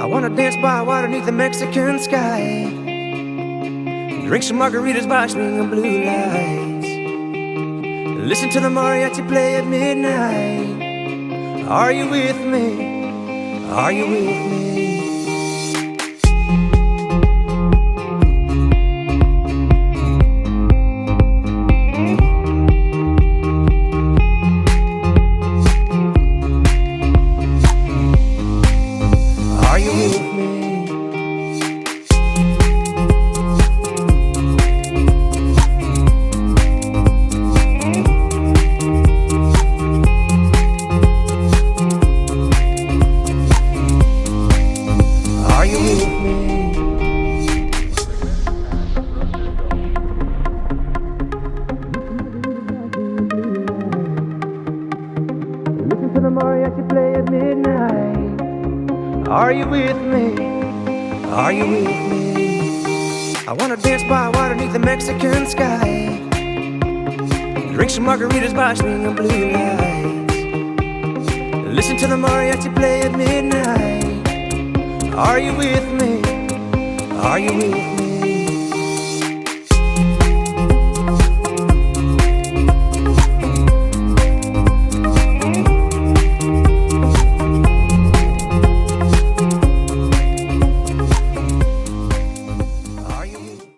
I wanna dance by water beneath the Mexican sky, drink some margaritas by swinging blue lights, listen to the mariachi play at midnight. Are you with me? Are you with me? Are you with me? Are you with me? Listen to the mariachi play at midnight. Are you with me? Are you with me? I wanna dance by water beneath the Mexican sky, drink some margaritas by swinging blue lights, listen to the mariachi play at midnight. Are you with me? Are you with me?